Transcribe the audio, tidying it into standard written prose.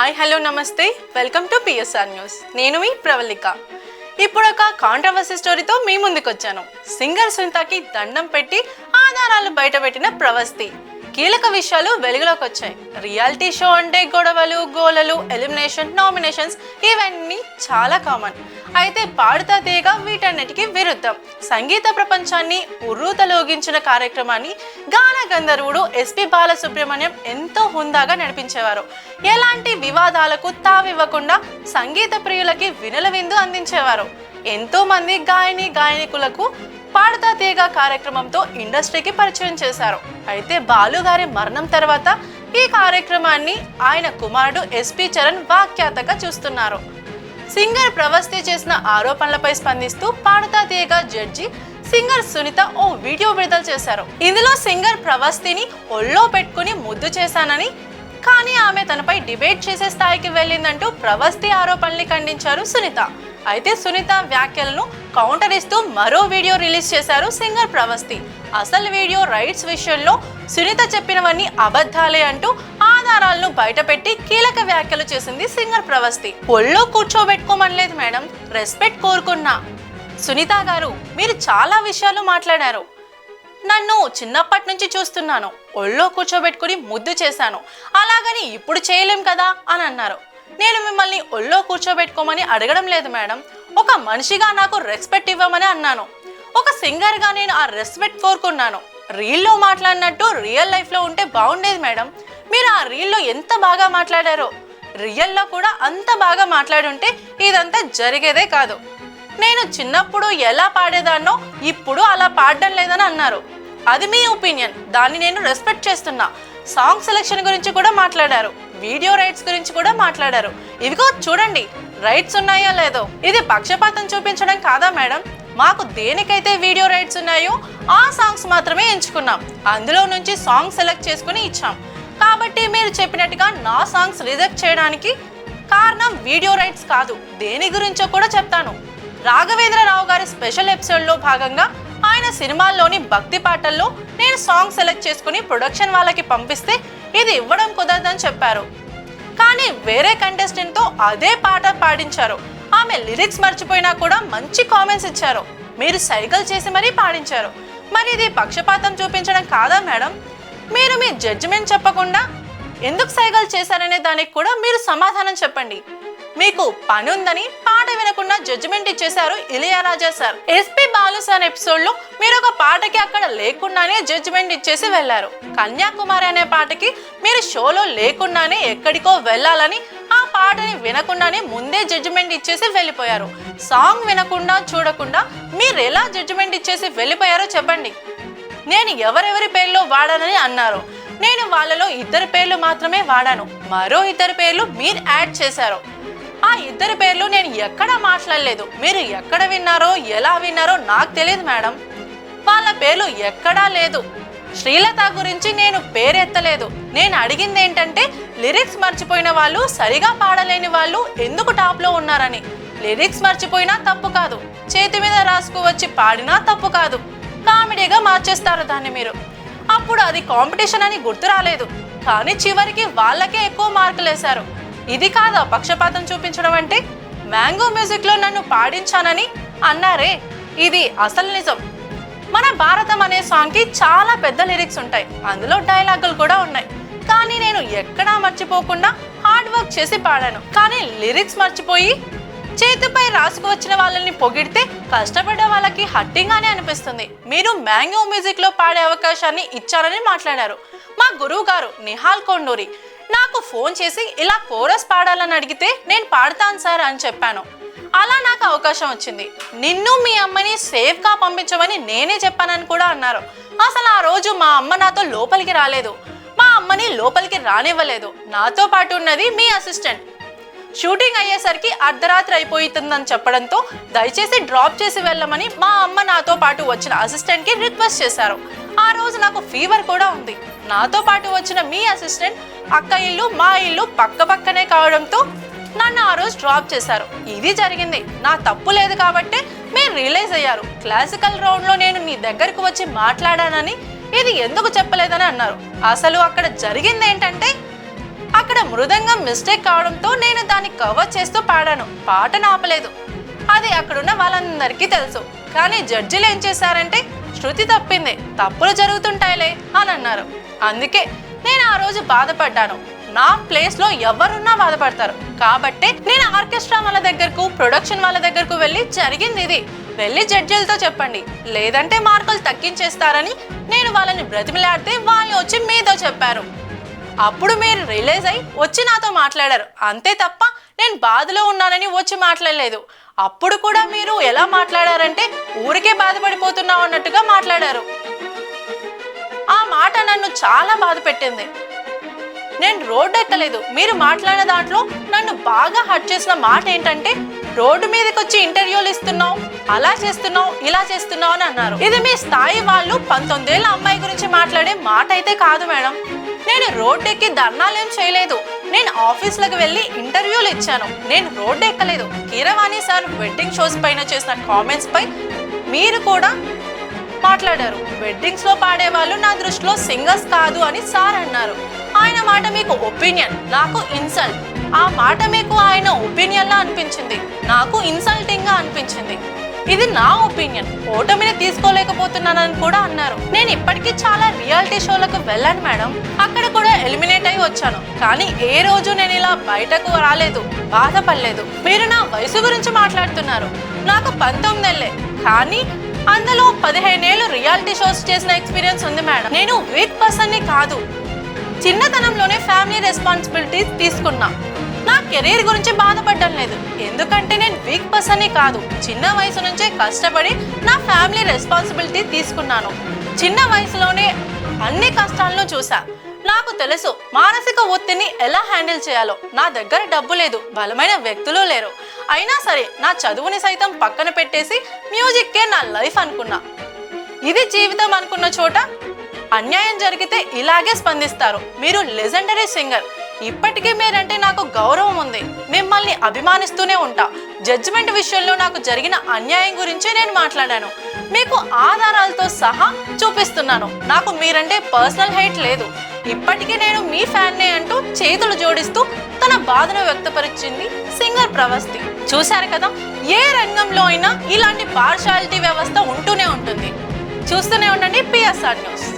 Hi hello నమస్తే welcome to PSR news. నేను మీ ప్రవళిక. ఇప్పుడు ఒక కాంట్రవర్సీ స్టోరీతో మీ ముందుకు వచ్చాను. సింగర్ సునీతకి దండం పెట్టి ఆధారాలు బయటపెట్టిన ప్రవస్తి. కీలక విషయాలు వెలుగులోకి వచ్చాయి. రియాలిటీ షో అంటే గొడవలు, గోలలు, ఎలిమినేషన్, నామినేషన్స్ ఇవన్నీ చాలా కామన్. అయితే పాడుతా తీయగా వీటన్నిటికీ విరుద్ధం సంగీత ప్రపంచాన్ని ఉర్రూతలోగించిన కార్యక్రమాన్ని గాన గంధర్వుడు ఎస్పి బాలసుబ్రహ్మణ్యం ఎంతో హుందాగా నడిపించేవారు. ఎలాంటి వివాదాలకు తావివ్వకుండా సంగీత ప్రియులకి వినుల విందు అందించేవారు. ఎంతో మంది గాయకులకు పాడుతా తీయగా కార్యక్రమంతో ఇండస్ట్రీకి పరిచయం చేశారు. అయితే బాలు గారి మరణం తర్వాత ఈ కార్యక్రమాన్ని ఆయన కుమారుడు ఎస్పి చరణ్ వ్యాఖ్యాతగా చూస్తున్నారు. సింగర్ ప్రవస్తి చేసిన ఆరోపణలపై స్పందిస్తూ పాడుతా తీయగా జడ్జి సింగర్ సునీత ఓ వీడియో విడుదల చేశారు. ఇందులో సింగర్ ప్రవస్తిని ఒళ్ళో పెట్టుకుని ముద్దు చేశానని, కానీ ఆమె తనపై డిబేట్ చేసే స్థాయికి వెళ్ళిందంటూ ప్రవస్తి ఆరోపణల్ని ఖండించారు సునీత. అయితే సునీత వ్యాఖ్యలను కౌంటర్ ఇస్తూ మరో వీడియో రిలీజ్ చేశారు సింగర్ ప్రవస్తి. అసలు వీడియో రైట్స్ విషయంలో సునీత చెప్పినవన్నీ అబద్ధాలే అంటూ ఆధారాలను బయటపెట్టి కీలక వ్యాఖ్యలు చేసింది సింగర్ ప్రవస్తి. ఒళ్ళో కూర్చోబెట్టుకోమనలేదు మేడం, రెస్పెక్ట్ కోరుకున్నా. సునీత గారు, మీరు చాలా విషయాలు మాట్లాడారు. నన్ను చిన్నప్పటి నుంచి చూస్తున్నాను, ఒళ్ళో కూర్చోబెట్టుకుని ముద్దు చేశాను, అలాగని ఇప్పుడు చేయలేం కదా అని అన్నారు. నేను మిమ్మల్ని ఒళ్ళో కూర్చోబెట్టుకోమని అడగడం లేదు మేడం, ఒక మనిషిగా నాకు రెస్పెక్ట్ ఇవ్వమని అన్నాను. ఒక సింగర్గా నేను ఆ రెస్పెక్ట్ కోరుకున్నాను. రీల్లో మాట్లాడినట్టు రియల్ లైఫ్లో ఉంటే బాగుండేది మేడం. మీరు ఆ రీల్లో ఎంత బాగా మాట్లాడారో రియల్లో కూడా అంత బాగా మాట్లాడుంటే ఇదంతా జరిగేదే కాదు. నేను చిన్నప్పుడు ఎలా పాడేదాన్నో ఇప్పుడు అలా పాడడం లేదని అన్నారు. అది మీ ఒపీనియన్, దాన్ని నేను రెస్పెక్ట్ చేస్తున్నా. సాంగ్ సెలెక్షన్ గురించి కూడా మాట్లాడారు, వీడియో రైట్స్ గురించి కూడా మాట్లాడారు. ఇవిగో చూడండి, రైట్స్ ఉన్నాయో లేదో. ఇది పక్షపాతం చూపించడం కాదా మేడం? మాకు దేనికైతే వీడియో రైట్స్ ఉన్నాయో ఆ సాంగ్స్ మాత్రమే ఎంచుకున్నాం, అందులో నుంచి సాంగ్ సెలెక్ట్ చేసుకుని ఇచ్చాం. కాబట్టి మీరు చెప్పినట్టుగా నా సాంగ్స్ రిజెక్ట్ చేయడానికి కారణం వీడియో రైట్స్ కాదు. దేని గురించో కూడా చెప్తాను. రాఘవేంద్రరావు గారి స్పెషల్ ఎపిసోడ్లో భాగంగా ఆయన సినిమాల్లోని భక్తి పాటల్లో నేను సాంగ్ సెలెక్ట్ చేసుకుని ప్రొడక్షన్ వాళ్ళకి పంపిస్తే ఇది ఇవ్వడం కుదరదని చెప్పారు. కానీ వేరే కంటెస్టెంట్తో అదే పాట పాడించారు. ఆమె లిరిక్స్ మర్చిపోయినా కూడా మంచి కామెంట్స్ ఇచ్చారు. మీరు సైకిల్ చేసి మరీ పాడించారు. మరి ఇది పక్షపాతం చూపించడం కాదా మేడం? మీరు మీ జడ్జిమెంట్ చెప్పకుండా ఎందుకు సైకిల్ చేశారనే దానికి కూడా మీరు సమాధానం చెప్పండి. మీకు పని ఉందని పాట వినకుండా జడ్జిమెంట్ ఇచ్చేశారు Ilaiyaraaja sir. SP Balu sir episode లో మీరు ఒక పాటకి అక్కడ లేకుండానే జడ్జిమెంట్ ఇచ్చేసి వెళ్లారు. కన్యాకుమారి అనే పాటకి మీరు షోలో లేకుండానే ఎక్కడికో వెళ్ళాలని ఆ పాటని వినకుండానే ముందే జడ్జిమెంట్ ఇచ్చేసి వెళ్ళిపోయారు. సాంగ్ వినకుండా చూడకుండా మీరు ఎలా జడ్జిమెంట్ ఇచ్చేసి వెళ్ళిపోయారో చెప్పండి. నేను ఎవరెవరి పేర్లో వాడానని అన్నారు. నేను వాళ్ళలో 2 పేర్లు మాత్రమే వాడాను, మరో 2 పేర్లు మీరు యాడ్ చేశారు. ఆ 2 పేర్లు నేను ఎక్కడా మాట్లాడలేదు. మీరు ఎక్కడ విన్నారో ఎలా విన్నారో నాకు తెలియదు మేడం. వాళ్ళ పేర్లు ఎక్కడా లేదు. శ్రీలత గురించి నేను పేరెత్తలేదు. నేను అడిగింది ఏంటంటే లిరిక్స్ మర్చిపోయిన వాళ్ళు, సరిగా పాడలేని వాళ్ళు ఎందుకు టాప్లో ఉన్నారని. లిరిక్స్ మర్చిపోయినా తప్పు కాదు, చేతి మీద రాసుకు వచ్చి పాడినా తప్పు కాదు. కామెడీగా మార్చేస్తారు దాన్ని మీరు. అప్పుడు అది కాంపిటీషన్ అని గుర్తు రాలేదు, కానీ చివరికి వాళ్ళకే ఎక్కువ మార్కులు వేశారు. ఇది కాదా పక్షపాతం చూపించడం అంటే? మ్యాంగో మ్యూజిక్లో నన్ను పాడించానని అన్నారే, ఇది అసలు నిజం. మన భారతం అనే సాంగ్కి చాలా పెద్ద లిరిక్స్ ఉంటాయి, అందులో డైలాగులు కూడా ఉన్నాయి. కానీ నేను ఎక్కడా మర్చిపోకుండా హార్డ్ వర్క్ చేసి పాడాను. కానీ లిరిక్స్ మర్చిపోయి చేతిపై రాసుకు వచ్చిన వాళ్ళని పొగిడితే కష్టపడే వాళ్ళకి హట్టింగానే అనిపిస్తుంది. మీరు మ్యాంగో మ్యూజిక్లో పాడే అవకాశాన్ని ఇచ్చారని మాట్లాడారు. మా గురువు గారు నిహాల్ కొండూరి నాకు ఫోన్ చేసి ఇలా కోరస్ పాడాలని అడిగితే నేను పాడతాను సార్ అని చెప్పాను. అలా నాకు అవకాశం వచ్చింది. నిన్ను మీ అమ్మని సేఫ్గా పంపించమని నేనే చెప్పానని కూడా అన్నారు. అసలు ఆ రోజు మా అమ్మ నాతో లోపలికి రాలేదు, మా అమ్మని లోపలికి రానివ్వలేదు. నాతో పాటు ఉన్నది మీ అసిస్టెంట్. షూటింగ్ అయ్యేసరికి అర్ధరాత్రి అయిపోతుందని చెప్పడంతో దయచేసి డ్రాప్ చేసి వెళ్ళమని మా అమ్మ నాతో పాటు వచ్చిన అసిస్టెంట్కి రిక్వెస్ట్ చేశారు. ఆ రోజు నాకు ఫీవర్ కూడా ఉంది. నాతో పాటు వచ్చిన మీ అసిస్టెంట్ అక్క ఇల్లు మా ఇల్లు పక్క పక్కనే కావడంతో నన్ను ఆ రోజు డ్రాప్ చేశారు. ఇది జరిగింది, నా తప్పు లేదు కాబట్టి మీరు రియలైజ్ అయ్యారు. క్లాసికల్ రౌండ్లో నేను మీ దగ్గరకు వచ్చి మాట్లాడానని ఇది ఎందుకు చెప్పలేదని అన్నారు. అసలు అక్కడ జరిగింది ఏంటంటే అక్కడ మృదంగం మిస్టేక్ కావడంతో నేను దాన్ని కవర్ చేస్తూ పాడాను. పాటను ఆపలేదు. అది అక్కడున్న వాళ్ళందరికీ తెలుసు. కానీ జడ్జిలు ఏం చేశారంటే శృతి తప్పింది, తప్పులు జరుగుతుంటాయిలే అని అన్నారు. అందుకే నేను ఆ రోజు బాధపడ్డాను. నా ప్లేస్ లో ఎవరున్నా బాధపడతారు కాబట్టి నేను ఆర్కెస్ట్రా వాళ్ళ దగ్గరకు, ప్రొడక్షన్ వాళ్ళ దగ్గరకు వెళ్ళి జరిగింది ఇది, వెళ్ళి జడ్జిలతో చెప్పండి, లేదంటే మార్కులు తగ్గించేస్తారని నేను వాళ్ళని బ్రతిమలాడితే వాళ్ళు వచ్చి మీతో చెప్పారు. అప్పుడు మీరు రిలీజ్ అయి వచ్చి నాతో మాట్లాడారు. అంతే తప్ప నేను బాధలో ఉన్నానని వచ్చి మాట్లాడలేదు. అప్పుడు కూడా మీరు ఎలా మాట్లాడారంటే ఊరికే బాధపడిపోతున్నావు అన్నట్టుగా మాట్లాడారు. ఆ మాట నన్ను చాలా బాధ పెట్టింది. నేను రోడ్డు ఎక్కలేదు. మీరు మాట్లాడిన దాంట్లో నన్ను బాగా హర్ట్ చేసిన మాట ఏంటంటే రోడ్డు మీదకి వచ్చి ఇంటర్వ్యూలు ఇస్తున్నావు, అలా చేస్తున్నావు, ఇలా చేస్తున్నావు అని అన్నారు. ఇది మీ స్థాయి వాళ్ళు 19 ఏళ్ళ అమ్మాయి గురించి మాట్లాడే మాట అయితే కాదు మేడం. నేను రోడ్డు ఎక్కి ధర్నాలేం చేయలేదు. నేను ఆఫీసులకు వెళ్ళి ఇంటర్వ్యూలు ఇచ్చాను. నేను రోడ్డు ఎక్కలేదు. కీరవాణి సార్ వెడ్డింగ్ షోస్ పైన చేసిన కామెంట్స్ పై మీరు కూడా మాట్లాడారు. వెడ్డింగ్స్ లో పాడే వాళ్ళు నా దృష్టిలో సింగర్స్ కాదు అని సార్ అన్నారు. ఆయన మాట మీకు ఒపీనియన్, నాకు ఇన్సల్ట్. ఆ మాట మీకు ఆయన ఒపీనియన్ లా అనిపించింది, నాకు ఇన్సల్టింగ్ గా అనిపించింది. ఇది నా ఒపీనియన్. ఓటమిని తీసుకోలేకపోతున్నానని కూడా అన్నారు. నేను ఇప్పటికీ చాలా రియాలిటీ షోలకు వెళ్ళాను మేడం. అక్కడ కూడా ఎలిమినేట్ అయి వచ్చాను. కానీ ఏ రోజు నేను ఇలా బయటకు రాలేదు, బాధపడలేదు. మీరు నా వయసు గురించి మాట్లాడుతున్నారు. నాకు 19 ఏళ్ళే, కానీ అందులో 15 ఏళ్ళు రియాలిటీ షోస్ చేసిన ఎక్స్పీరియన్స్ ఉంది మేడం. నేను వీక్ పర్సన్ ని కాదు. చిన్నతనంలోనే ఫ్యామిలీ రెస్పాన్సిబిలిటీస్ తీసుకున్నా. నా కెరీర్ గురించి బాధపడడం లేదు. ఎందుకంటే నేను వీక్ పర్సన్ ని కాదు. చిన్న వయసు నుంచే కష్టపడి నా ఫ్యామిలీ రెస్పాన్సిబిలిటీ తీసుకున్నాను. చిన్న వయసులోనే అన్ని కష్టాలను చూసా. నాకు తెలుసు మానసిక ఒత్తిడిని ఎలా హ్యాండిల్ చేయాలో. నా దగ్గర డబ్బు లేదు, బలమైన వ్యక్తులు లేరు. అయినా సరే నా చదువుని సైతం పక్కన పెట్టేసి మ్యూజిక్కే నా లైఫ్ అనుకున్నా. ఇది జీవితం అనుకున్న చోట అన్యాయం జరిగితే ఇలాగే స్పందిస్తారు. మీరు లెజెండరీ సింగర్. ఇప్పటికీ మీరంటే నాకు గౌరవం ఉంది. మిమ్మల్ని అభిమానిస్తూనే ఉంటా. జడ్జిమెంట్ విషయంలో నాకు జరిగిన అన్యాయం గురించి నేను మాట్లాడాను. మీకు ఆధారాలతో సహా చూపిస్తున్నాను. నాకు మీరంటే పర్సనల్ హైట్ లేదు. ఇప్పటికీ నేను మీ ఫ్యాన్నే అంటూ చేతులు జోడిస్తూ తన బాధను వ్యక్తపరిచింది సింగర్ ప్రవస్తి. చూశారు కదా, ఏ రంగంలో అయినా ఇలాంటి పార్షాలిటీ వ్యవస్థ ఉంటూనే ఉంటుంది. చూస్తూనే ఉండండి పిఎస్ఆర్ న్యూస్.